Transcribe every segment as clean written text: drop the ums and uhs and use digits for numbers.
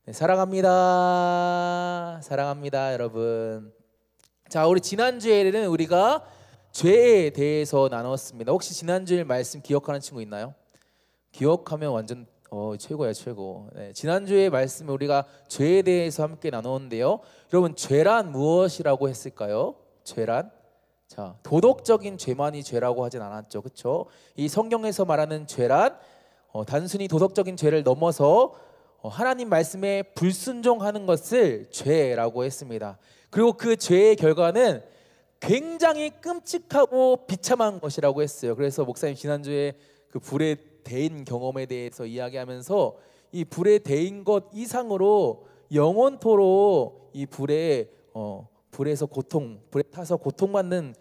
네, 사랑합니다. 사랑합니다, 여러분. 자, 우리 지난주에는 우리가 죄에 대해서 나눴습니다. 혹시 지난주에 말씀 기억하는 친구 있나요? 기억하면 완전 최고야, 최고. 네, 지난주에 말씀을 우리가 죄에 대해서 함께 나눴는데요. 여러분, 죄란 무엇이라고 했을까요? 죄란? 자, 도덕적인 죄만이 죄라고 하진 않았죠, 그렇죠? 이 성경에서 말하는 죄란 단순히 도덕적인 죄를 넘어서 하나님 말씀에 불순종하는 것을 죄라고 했습니다. 그리고 그 죄의 결과는 굉장히 끔찍하고 비참한 것이라고 했어요. 그래서 목사님 지난주에 그 불에 데인 경험에 대해서 이야기하면서 이 불에 데인 것 이상으로 영원토록 이 불에서 불에 타서 고통받는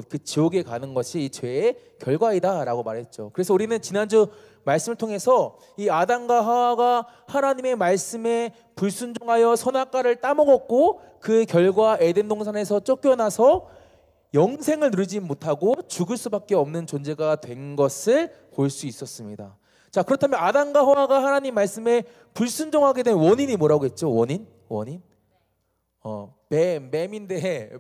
그 지옥에 가는 것이 이 죄의 결과이다라고 말했죠. 그래서 우리는 지난주 말씀을 통해서 이 아담과 하와가 하나님의 말씀에 불순종하여 선악과를 따먹었고 그 결과 에덴 동산에서 쫓겨나서 영생을 누리지 못하고 죽을 수밖에 없는 존재가 된 것을 볼 수 있었습니다. 자, 그렇다면 아담과 하와가 하나님 말씀에 불순종하게 된 원인이 뭐라고 했죠? 원인?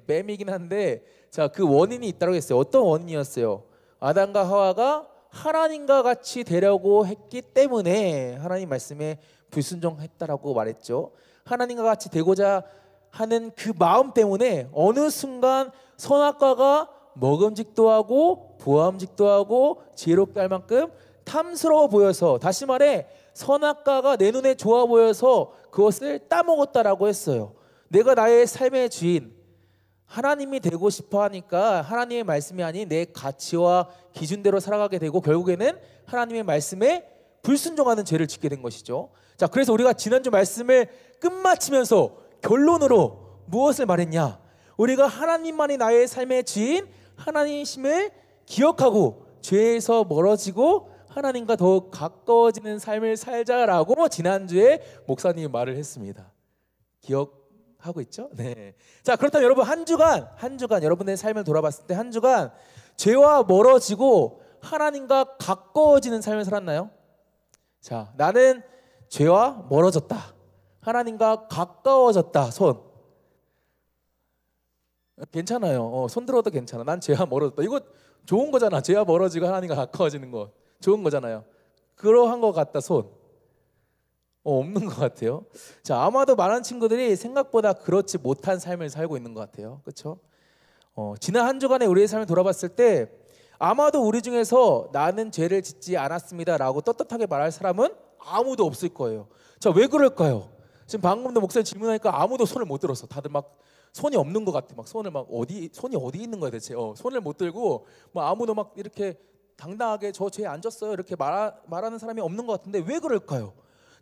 뱀이긴 한데, 자, 그 원인이 있다고 했어요. 어떤 원인이었어요? 아담과 하와가 하나님과 같이 되려고 했기 때문에 하나님 말씀에 불순종했다라고 말했죠. 하나님과 같이 되고자 하는 그 마음 때문에 어느 순간 선악과가 먹음직도 하고 보암직도 하고 지혜롭게 할 만큼 탐스러워 보여서, 다시 말해 선악과가 내 눈에 좋아 보여서 그것을 따먹었다라고 했어요. 내가 나의 삶의 주인 하나님이 되고 싶어 하니까 하나님의 말씀이 아닌 내 가치와 기준대로 살아가게 되고 결국에는 하나님의 말씀에 불순종하는 죄를 짓게 된 것이죠. 자, 그래서 우리가 지난주 말씀을 끝마치면서 결론으로 무엇을 말했냐? 우리가 하나님만이 나의 삶의 주인 하나님이심을 기억하고 죄에서 멀어지고 하나님과 더욱 가까워지는 삶을 살자라고 지난주에 목사님이 말을 했습니다. 기억하고 있죠? 네. 자, 그렇다면 여러분 한 주간 여러분의 삶을 돌아봤을 때 한 주간 죄와 멀어지고 하나님과 가까워지는 삶을 살았나요? 자, 나는 죄와 멀어졌다. 하나님과 가까워졌다. 손. 괜찮아요. 손 들어도 괜찮아. 난 죄와 멀어졌다. 이거 좋은 거잖아. 죄와 멀어지고 하나님과 가까워지는 거 좋은 거잖아요. 그러한 것 같다. 손. 없는 것 같아요. 자, 아마도 많은 친구들이 생각보다 그렇지 못한 삶을 살고 있는 것 같아요. 그렇죠? 지난 한 주간의 우리의 삶을 돌아봤을 때 아마도 우리 중에서 나는 죄를 짓지 않았습니다라고 떳떳하게 말할 사람은 아무도 없을 거예요. 자, 왜 그럴까요? 지금 방금도 목사님 질문하니까 아무도 손을 못 들었어. 다들 막 손이 없는 것 같아. 막 손이 어디 있는 거야 대체? 손을 못 들고 뭐 아무도 막 이렇게 당당하게 저 죄에 안 졌어요 이렇게 말하는 사람이 없는 것 같은데 왜 그럴까요?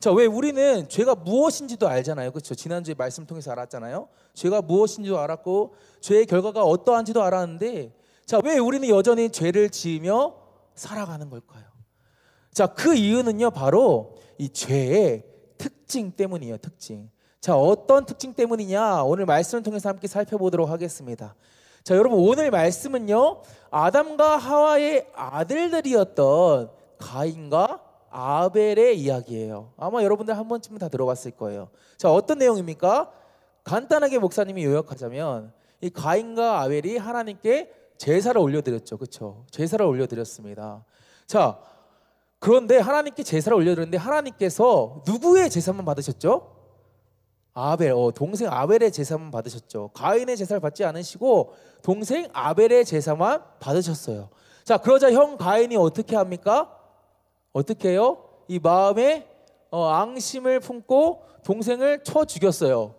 자, 왜 우리는 죄가 무엇인지도 알잖아요. 그렇죠? 지난주에 말씀 통해서 알았잖아요. 죄가 무엇인지도 알았고 죄의 결과가 어떠한지도 알았는데, 자, 왜 우리는 여전히 죄를 지으며 살아가는 걸까요? 자, 그 이유는요 바로 이 죄의 특징 때문이에요. 특징. 자, 어떤 특징 때문이냐? 오늘 말씀을 통해서 함께 살펴보도록 하겠습니다. 자, 여러분 오늘 말씀은요 아담과 하와의 아들들이었던 가인과 아벨의 이야기예요. 아마 여러분들 한 번쯤은 다 들어봤을 거예요. 자, 어떤 내용입니까? 간단하게 목사님이 요약하자면 이 가인과 아벨이 하나님께 제사를 올려드렸죠. 그렇죠? 제사를 올려드렸습니다. 자, 그런데 하나님께 제사를 올려드렸는데 하나님께서 누구의 제사만 받으셨죠? 아벨, 동생 아벨의 제사만 받으셨죠. 가인의 제사를 받지 않으시고 동생 아벨의 제사만 받으셨어요. 자, 그러자 형 가인이 어떻게 합니까? 어떻게 해요? 이 마음에 앙심을 품고 동생을 쳐 죽였어요.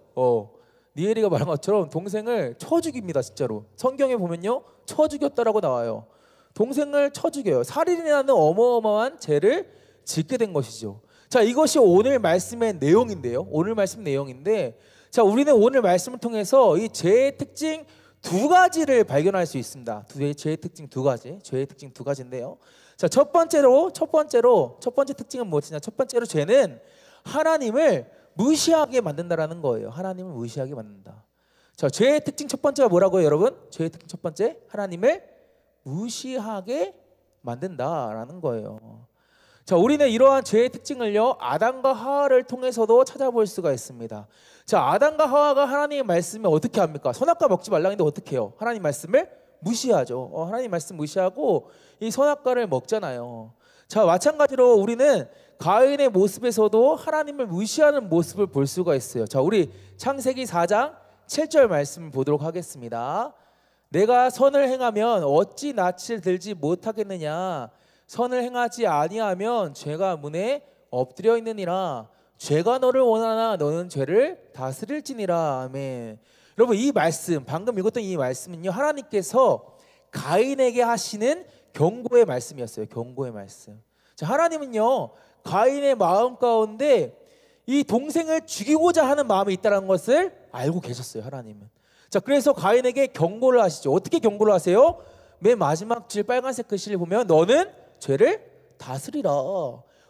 니엘이가 말한 것처럼 동생을 쳐 죽입니다. 진짜로 성경에 보면요 쳐 죽였다라고 나와요. 동생을 쳐 죽여요. 살인이라는 어마어마한 죄를 짓게 된 것이죠. 자, 이것이 오늘 말씀의 내용인데요. 오늘 말씀 내용인데, 자, 우리는 오늘 말씀을 통해서 이 죄의 특징 두 가지를 발견할 수 있습니다. 죄의 특징 두 가지. 죄의 특징 두 가지인데요. 자, 첫 번째 특징은 무엇이냐? 첫 번째로 죄는 하나님을 무시하게 만든다라는 거예요. 하나님을 무시하게 만든다. 자, 죄의 특징 첫 번째가 뭐라고요, 여러분? 죄의 특징 첫 번째, 하나님을 무시하게 만든다라는 거예요. 자, 우리는 이러한 죄의 특징을요, 아담과 하와를 통해서도 찾아볼 수가 있습니다. 자, 아담과 하와가 하나님의 말씀을 어떻게 합니까? 선악과 먹지 말라 했는데 어떻게 해요? 하나님 말씀을 무시하죠. 하나님 말씀 무시하고 이 선악과를 먹잖아요. 자, 마찬가지로 우리는 가인의 모습에서도 하나님을 무시하는 모습을 볼 수가 있어요. 자, 우리 창세기 4장 7절 말씀을 보도록 하겠습니다. 내가 선을 행하면 어찌 낯을 들지 못하겠느냐? 선을 행하지 아니하면 죄가 문에 엎드려 있느니라. 죄가 너를 원하나 너는 죄를 다스릴지니라. 아멘. 여러분, 이 말씀, 방금 읽었던 이 말씀은요, 하나님께서 가인에게 하시는 경고의 말씀이었어요. 경고의 말씀. 자, 하나님은요, 가인의 마음 가운데 이 동생을 죽이고자 하는 마음이 있다는 것을 알고 계셨어요. 하나님은. 자, 그래서 가인에게 경고를 하시죠. 어떻게 경고를 하세요? 맨 마지막 줄 빨간색 글씨를 보면 너는 죄를 다스리라.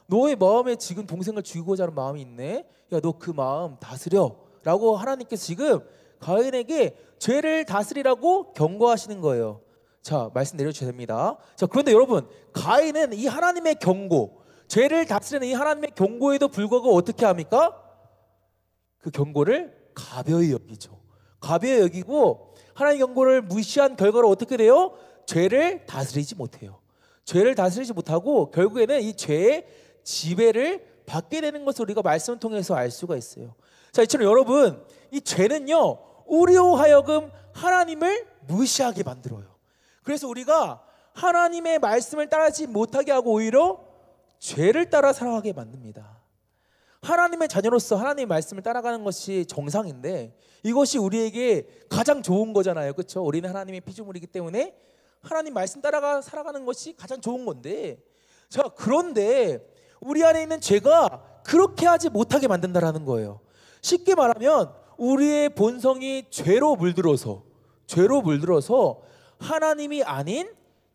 너의 마음에 지금 동생을 죽이고자 하는 마음이 있네. 야, 너 그 마음 다스려 라고 하나님께서 지금 가인에게 죄를 다스리라고 경고하시는 거예요. 자, 말씀 내려주셔야 됩니다. 자, 그런데 여러분, 가인은 이 하나님의 경고, 죄를 다스리는 이 하나님의 경고에도 불구하고 어떻게 합니까? 그 경고를 가벼이 여기죠. 가벼이 여기고 하나님의 경고를 무시한 결과로 어떻게 돼요? 죄를 다스리지 못해요. 죄를 다스리지 못하고 결국에는 이 죄의 지배를 받게 되는 것을 우리가 말씀을 통해서 알 수가 있어요. 자, 이처럼 여러분, 이 죄는요, 우리로 하여금 하나님을 무시하게 만들어요. 그래서 우리가 하나님의 말씀을 따르지 못하게 하고 오히려 죄를 따라 살아가게 만듭니다. 하나님의 자녀로서 하나님의 말씀을 따라가는 것이 정상인데 이것이 우리에게 가장 좋은 거잖아요. 그렇죠? 우리는 하나님의 피조물이기 때문에 하나님 말씀 따라가 살아가는 것이 가장 좋은 건데, 자, 그런데 우리 안에 있는 죄가 그렇게 하지 못하게 만든다라는 거예요. 쉽게 말하면 우리의 본성이 죄로 물들어서 하나님이 아닌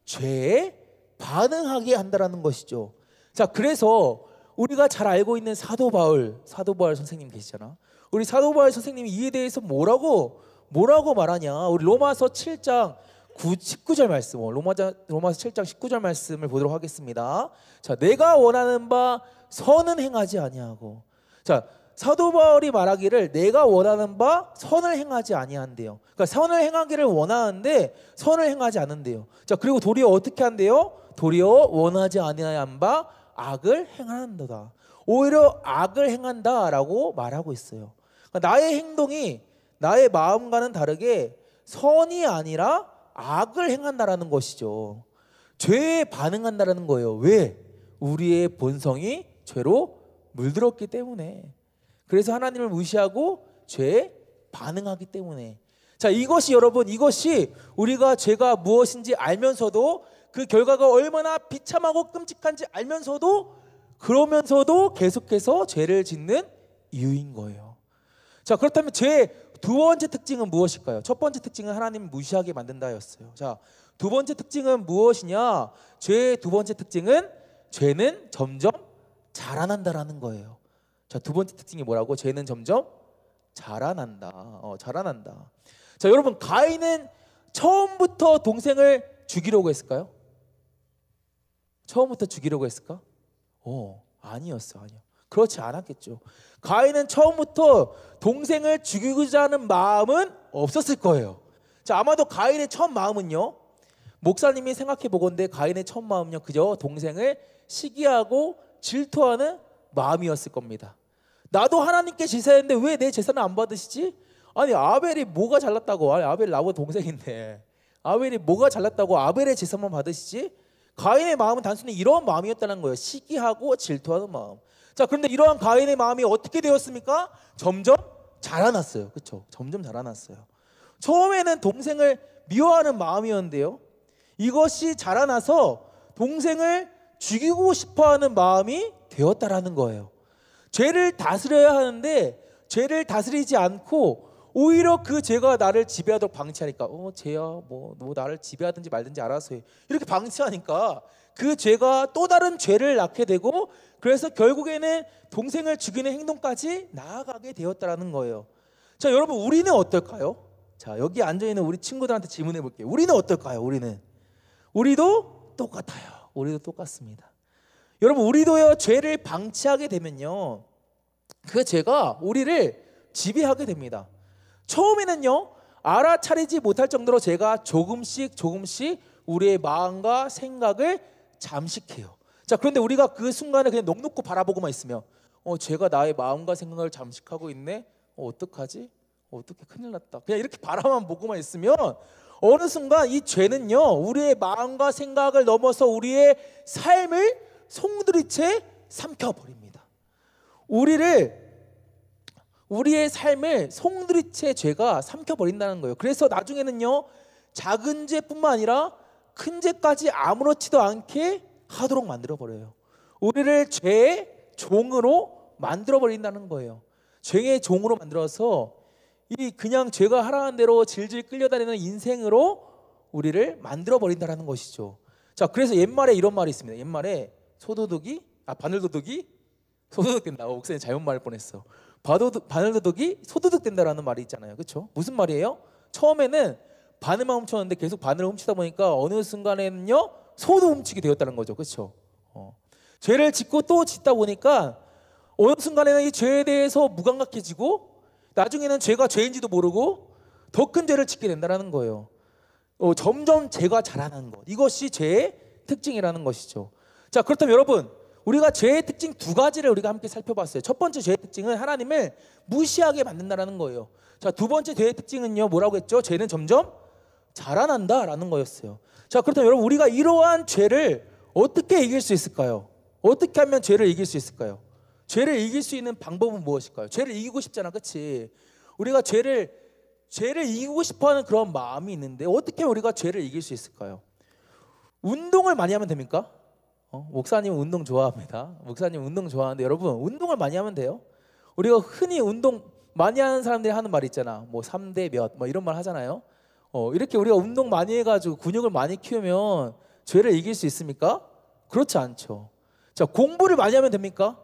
죄에 반응하게 한다라는 것이죠. 자, 그래서 우리가 잘 알고 있는 사도 바울 선생님 계시잖아. 우리 사도 바울 선생님이 이에 대해서 뭐라고 말하냐? 우리 로마서 7장 19절 말씀, 로마서 7장 19절 말씀을 보도록 하겠습니다. 자, 내가 원하는 바 선은 행하지 아니하고. 자, 사도 바울이 말하기를 내가 원하는 바 선을 행하지 아니한대요. 그러니까 선을 행하기를 원하는데 선을 행하지 않는데요. 자, 그리고 도리어 어떻게 한대요? 도리어 원하지 아니한 바 악을 행한다. 오히려 악을 행한다라고 말하고 있어요. 그러니까 나의 행동이 나의 마음과는 다르게 선이 아니라 악을 행한다라는 것이죠. 죄에 반응한다라는 거예요. 왜? 우리의 본성이 죄로 물들었기 때문에. 그래서 하나님을 무시하고 죄에 반응하기 때문에. 자, 이것이 우리가 죄가 무엇인지 알면서도 그 결과가 얼마나 비참하고 끔찍한지 알면서도 그러면서도 계속해서 죄를 짓는 이유인 거예요. 자, 그렇다면 죄의 두 번째 특징은 무엇일까요? 첫 번째 특징은 하나님을 무시하게 만든다였어요. 자, 두 번째 특징은 무엇이냐? 죄의 두 번째 특징은 죄는 점점 자라난다라는 거예요. 자, 두 번째 특징이 뭐라고? 죄는 점점 자라난다. 자라난다. 자, 여러분, 가인은 처음부터 동생을 죽이려고 했을까요? 처음부터 죽이려고 했을까? 아니었어. 그렇지 않았겠죠. 가인은 처음부터 동생을 죽이고자 하는 마음은 없었을 거예요. 자, 아마도 가인의 첫 마음은요, 목사님이 생각해 보건대 가인의 첫 마음은요, 그저 동생을 시기하고 질투하는 마음이었을 겁니다. 나도 하나님께 제사했는데 왜 내 제사는 안 받으시지? 아니, 아벨이 뭐가 잘났다고? 아니, 아벨 나보다 동생인데 아벨이 뭐가 잘났다고 아벨의 제사만 받으시지? 가인의 마음은 단순히 이런 마음이었다는 거예요. 시기하고 질투하는 마음. 자, 그런데 이러한 가인의 마음이 어떻게 되었습니까? 점점 자라났어요. 그렇죠? 점점 자라났어요. 처음에는 동생을 미워하는 마음이었는데요, 이것이 자라나서 동생을 죽이고 싶어하는 마음이 되었다라는 거예요. 죄를 다스려야 하는데 죄를 다스리지 않고 오히려 그 죄가 나를 지배하도록 방치하니까 죄야 뭐 나를 지배하든지 말든지 알아서 해, 이렇게 방치하니까 그 죄가 또 다른 죄를 낳게 되고, 그래서 결국에는 동생을 죽이는 행동까지 나아가게 되었다라는 거예요. 자, 여러분, 우리는 어떨까요? 자, 여기 앉아있는 우리 친구들한테 질문해 볼게요. 우리는 어떨까요? 우리도 똑같아요. 우리도 똑같습니다. 여러분 우리도요 죄를 방치하게 되면요 그 죄가 우리를 지배하게 됩니다. 처음에는요 알아차리지 못할 정도로 죄가 조금씩 우리의 마음과 생각을 잠식해요. 자, 그런데 우리가 그 순간을 그냥 넋놓고 바라보고만 있으면 죄가 나의 마음과 생각을 잠식하고 있네. 어떡하지? 어떻게 큰일 났다. 그냥 이렇게 바라만 보고만 있으면 어느 순간 이 죄는요 우리의 마음과 생각을 넘어서 우리의 삶을 송두리째 삼켜버립니다. 우리의 삶을 송두리째 죄가 삼켜버린다는 거예요. 그래서 나중에는요 작은 죄뿐만 아니라 큰 죄까지 아무렇지도 않게 하도록 만들어버려요. 우리를 죄의 종으로 만들어버린다는 거예요. 죄의 종으로 만들어서 이 그냥 죄가 하라는 대로 질질 끌려다니는 인생으로 우리를 만들어버린다는 것이죠. 자, 그래서 옛말에 이런 말이 있습니다. 옛말에 바늘도둑이 소도둑 된다. 목사님 잘못 말할 뻔했어. 바늘도둑이 소도둑 된다라는 말이 있잖아요. 그렇죠? 무슨 말이에요? 처음에는 바늘만 훔쳤는데 계속 바늘을 훔치다 보니까 어느 순간에는요 소도 훔치게 되었다는 거죠. 그렇죠? 죄를 짓고 또 짓다 보니까 어느 순간에는 이 죄에 대해서 무감각해지고 나중에는 죄가 죄인지도 모르고 더 큰 죄를 짓게 된다는 거예요. 점점 죄가 자라나는 것, 이것이 죄의 특징이라는 것이죠. 자, 그렇다면 여러분 우리가 죄의 특징 두 가지를 우리가 함께 살펴봤어요. 첫 번째 죄의 특징은 하나님을 무시하게 만든다는 거예요. 자, 두 번째 죄의 특징은요 뭐라고 했죠? 죄는 점점 자라난다라는 거였어요. 자, 그렇다면 여러분 우리가 이러한 죄를 어떻게 이길 수 있을까요? 어떻게 하면 죄를 이길 수 있을까요? 죄를 이길 수 있는 방법은 무엇일까요? 죄를 이기고 싶잖아, 그렇지? 우리가 죄를 이기고 싶어하는 그런 마음이 있는데 어떻게 하면 우리가 죄를 이길 수 있을까요? 운동을 많이 하면 됩니까? 목사님은 운동 좋아합니다. 목사님 운동 좋아하는데 여러분 운동을 많이 하면 돼요. 우리가 흔히 운동 많이 하는 사람들이 하는 말 있잖아. 뭐 3대 몇 뭐 이런 말 하잖아요. 이렇게 우리가 운동 많이 해가지고 근육을 많이 키우면 죄를 이길 수 있습니까? 그렇지 않죠. 자, 공부를 많이 하면 됩니까?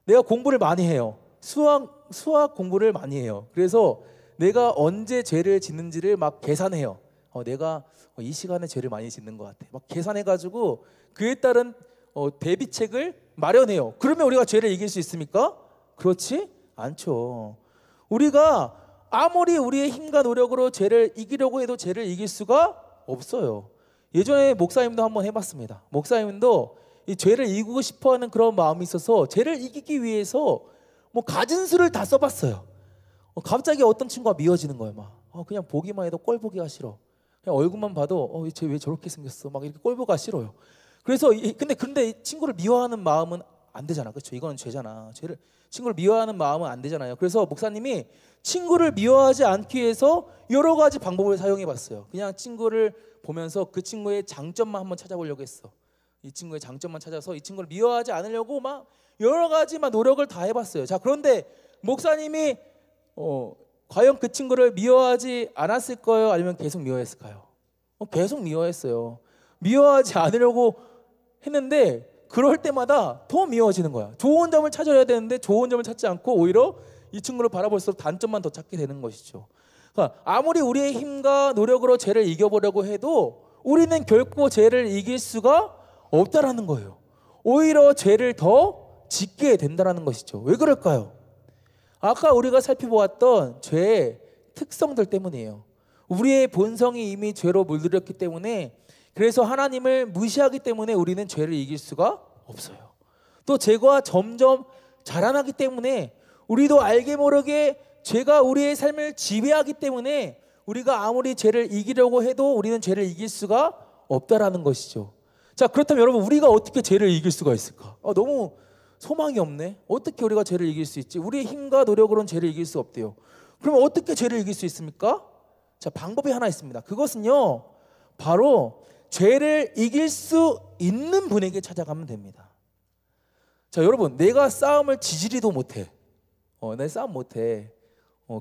내가 공부를 많이 해요. 수학 공부를 많이 해요. 그래서 내가 언제 죄를 짓는지를 막 계산해요. 내가 이 시간에 죄를 많이 짓는 것 같아. 막 계산해가지고 그에 따른 대비책을 마련해요. 그러면 우리가 죄를 이길 수 있습니까? 그렇지 않죠. 우리가 아무리 우리의 힘과 노력으로 죄를 이기려고 해도 죄를 이길 수가 없어요. 예전에 목사님도 한번 해봤습니다. 목사님도 이 죄를 이기고 싶어하는 그런 마음이 있어서 죄를 이기기 위해서 뭐 가진 수를 다 써봤어요. 갑자기 어떤 친구가 미워지는 거예요. 막 그냥 보기만 해도 꼴 보기가 싫어. 그냥 얼굴만 봐도 쟤 왜 저렇게 생겼어? 막 이렇게 꼴 보기가 싫어요. 그래서 근데 이 친구를 미워하는 마음은 안 되잖아, 그렇죠? 이거는 죄잖아. 친구를 미워하는 마음은 안 되잖아요. 그래서 목사님이 친구를 미워하지 않기 위해서 여러 가지 방법을 사용해봤어요. 그냥 친구를 보면서 그 친구의 장점만 한번 찾아보려고 했어. 이 친구의 장점만 찾아서 이 친구를 미워하지 않으려고 막 여러 가지 막 노력을 다 해봤어요. 자, 그런데 목사님이 과연 그 친구를 미워하지 않았을까요? 아니면 계속 미워했을까요? 계속 미워했어요. 미워하지 않으려고 했는데 그럴 때마다 더 미워지는 거야. 좋은 점을 찾아야 되는데 좋은 점을 찾지 않고 오히려 이 친구를 바라볼수록 단점만 더 찾게 되는 것이죠. 그러니까 아무리 우리의 힘과 노력으로 죄를 이겨보려고 해도 우리는 결코 죄를 이길 수가 없다라는 거예요. 오히려 죄를 더 짓게 된다는 것이죠. 왜 그럴까요? 아까 우리가 살펴보았던 죄의 특성들 때문이에요. 우리의 본성이 이미 죄로 물들였기 때문에, 그래서 하나님을 무시하기 때문에 우리는 죄를 이길 수가 없어요. 또 죄가 점점 자라나기 때문에 우리도 알게 모르게 죄가 우리의 삶을 지배하기 때문에 우리가 아무리 죄를 이기려고 해도 우리는 죄를 이길 수가 없다라는 것이죠. 자, 그렇다면 여러분 우리가 어떻게 죄를 이길 수가 있을까? 너무 소망이 없네. 어떻게 우리가 죄를 이길 수 있지? 우리의 힘과 노력으로는 죄를 이길 수 없대요. 그럼 어떻게 죄를 이길 수 있습니까? 자, 방법이 하나 있습니다. 그것은요, 바로 죄를 이길 수 있는 분에게 찾아가면 됩니다. 자, 여러분, 내가 싸움을 지지리도 못해. 내 싸움 못해.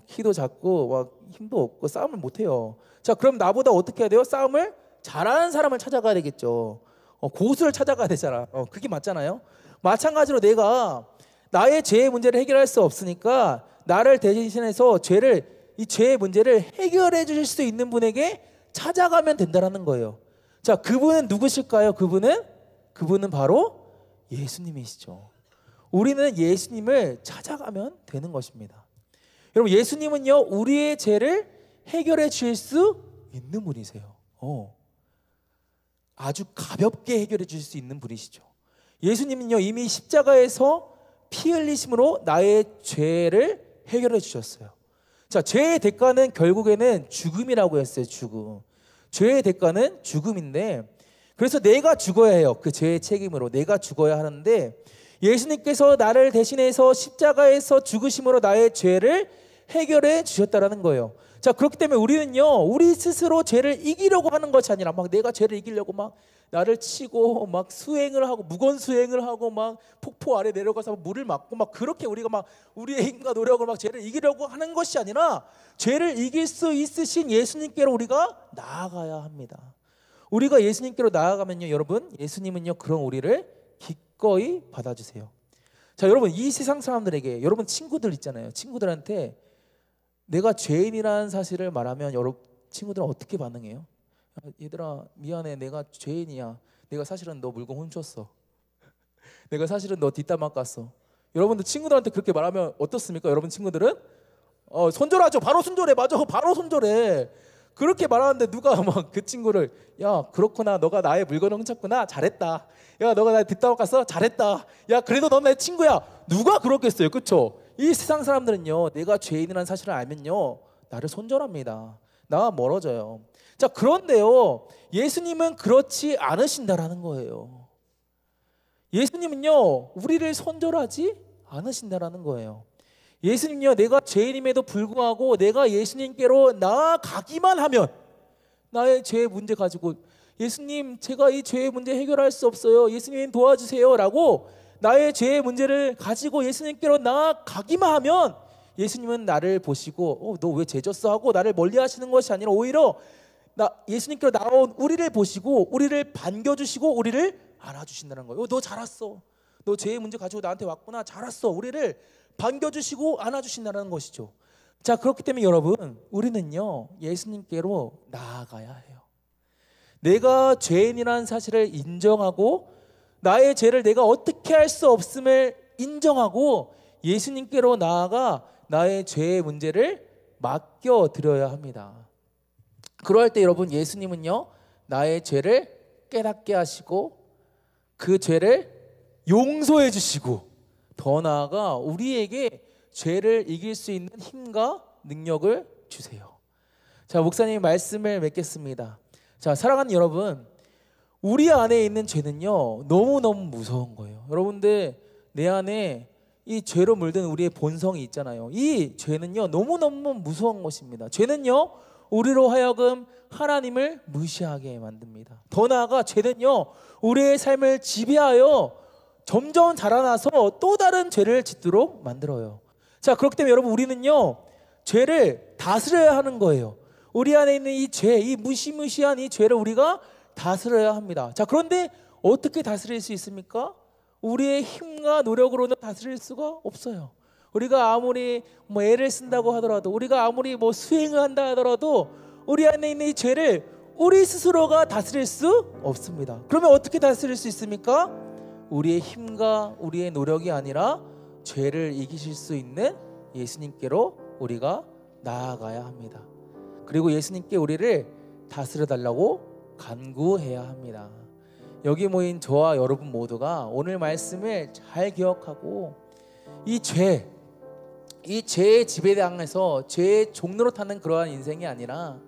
키도 작고 막 힘도 없고 싸움을 못해요. 자, 그럼 나보다 어떻게 해야 돼요? 싸움을 잘하는 사람을 찾아가야 되겠죠. 고수를 찾아가야 되잖아. 그게 맞잖아요. 마찬가지로 내가 나의 죄의 문제를 해결할 수 없으니까 나를 대신해서 이 죄의 문제를 해결해 주실 수 있는 분에게 찾아가면 된다는 거예요. 자, 그분은 누구실까요? 그분은 바로 예수님이시죠. 우리는 예수님을 찾아가면 되는 것입니다. 여러분, 예수님은요, 우리의 죄를 해결해 주실 수 있는 분이세요. 아주 가볍게 해결해 주실 수 있는 분이시죠. 예수님은요, 이미 십자가에서 피 흘리심으로 나의 죄를 해결해 주셨어요. 자, 죄의 대가는 결국에는 죽음이라고 했어요. 죽음. 죄의 대가는 죽음인데, 그래서 내가 죽어야 해요. 그 죄의 책임으로 내가 죽어야 하는데, 예수님께서 나를 대신해서 십자가에서 죽으심으로 나의 죄를 해결해 주셨다라는 거예요. 자, 그렇기 때문에 우리는요, 우리 스스로 죄를 이기려고 하는 것이 아니라 막 내가 죄를 이기려고 막 나를 치고 막 수행을 하고 무건 수행을 하고 막 폭포 아래 내려가서 물을 맞고 막 그렇게 우리가 막 우리의 힘과 노력을 막 죄를 이기려고 하는 것이 아니라 죄를 이길 수 있으신 예수님께로 우리가 나아가야 합니다. 우리가 예수님께로 나아가면요, 여러분, 예수님은요, 그런 우리를 기꺼이 받아주세요. 자, 여러분, 이 세상 사람들에게, 여러분 친구들 있잖아요. 친구들한테 내가 죄인이라는 사실을 말하면 여러분 친구들은 어떻게 반응해요? 얘들아, 미안해, 내가 죄인이야. 내가 사실은 너 물건 훔쳤어. 내가 사실은 너 뒷담 깎았어. 여러분들 친구들한테 그렇게 말하면 어떻습니까? 여러분 친구들은 손절하죠. 바로 손절해. 맞아, 바로 손절해. 그렇게 말하는데 누가 막 그 친구를, 야, 그렇구나, 너가 나의 물건을 훔쳤구나, 잘했다. 야, 너가 나의 뒷담 깎았어, 잘했다. 야, 그래도 넌 내 친구야. 누가 그렇겠어요? 그렇죠? 이 세상 사람들은요, 내가 죄인이라는 사실을 알면요, 나를 손절합니다. 나와 멀어져요. 자, 그런데요, 예수님은 그렇지 않으신다라는 거예요. 예수님은요, 우리를 손절하지 않으신다라는 거예요. 예수님은요, 내가 죄인임에도 불구하고 내가 예수님께로 나아가기만 하면, 나의 죄의 문제 가지고 예수님, 제가 이 죄의 문제 해결할 수 없어요, 예수님 도와주세요 라고 나의 죄의 문제를 가지고 예수님께로 나아가기만 하면, 예수님은 나를 보시고 너 왜 죄 졌어 하고 나를 멀리 하시는 것이 아니라 오히려 예수님께로 나온 우리를 보시고 우리를 반겨주시고 우리를 안아주신다는 거예요. 너 잘 왔어. 너 죄의 문제 가지고 나한테 왔구나. 잘 왔어. 우리를 반겨주시고 안아주신다는 것이죠. 자, 그렇기 때문에 여러분, 우리는요, 예수님께로 나아가야 해요. 내가 죄인이라는 사실을 인정하고 나의 죄를 내가 어떻게 할 수 없음을 인정하고 예수님께로 나아가 나의 죄의 문제를 맡겨드려야 합니다. 그럴 때 여러분, 예수님은요, 나의 죄를 깨닫게 하시고 그 죄를 용서해 주시고 더 나아가 우리에게 죄를 이길 수 있는 힘과 능력을 주세요. 자, 목사님 말씀을 맺겠습니다. 자, 사랑하는 여러분, 우리 안에 있는 죄는요, 너무너무 무서운 거예요. 여러분들, 내 안에 이 죄로 물든 우리의 본성이 있잖아요. 이 죄는요, 너무너무 무서운 것입니다. 죄는요, 우리로 하여금 하나님을 무시하게 만듭니다. 더 나아가 죄는요, 우리의 삶을 지배하여 점점 자라나서 또 다른 죄를 짓도록 만들어요. 자, 그렇기 때문에 여러분, 우리는요, 죄를 다스려야 하는 거예요. 우리 안에 있는 이 죄, 이 무시무시한 이 죄를 우리가 다스려야 합니다. 자, 그런데 어떻게 다스릴 수 있습니까? 우리의 힘과 노력으로는 다스릴 수가 없어요. 우리가 아무리 애를 쓴다고 하더라도, 우리가 아무리 수행을 한다 하더라도 우리 안에 있는 이 죄를 우리 스스로가 다스릴 수 없습니다. 그러면 어떻게 다스릴 수 있습니까? 우리의 힘과 우리의 노력이 아니라 죄를 이기실 수 있는 예수님께로 우리가 나아가야 합니다. 그리고 예수님께 우리를 다스려 달라고 간구해야 합니다. 여기 모인 저와 여러분 모두가 오늘 말씀을 잘 기억하고 이 죄의 지배당해서 죄의 종로로 타는 그러한 인생이 아니라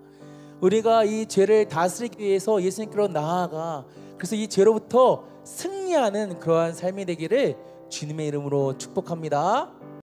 우리가 이 죄를 다스리기 위해서 예수님께로 나아가, 그래서 이 죄로부터 승리하는 그러한 삶이 되기를 주님의 이름으로 축복합니다.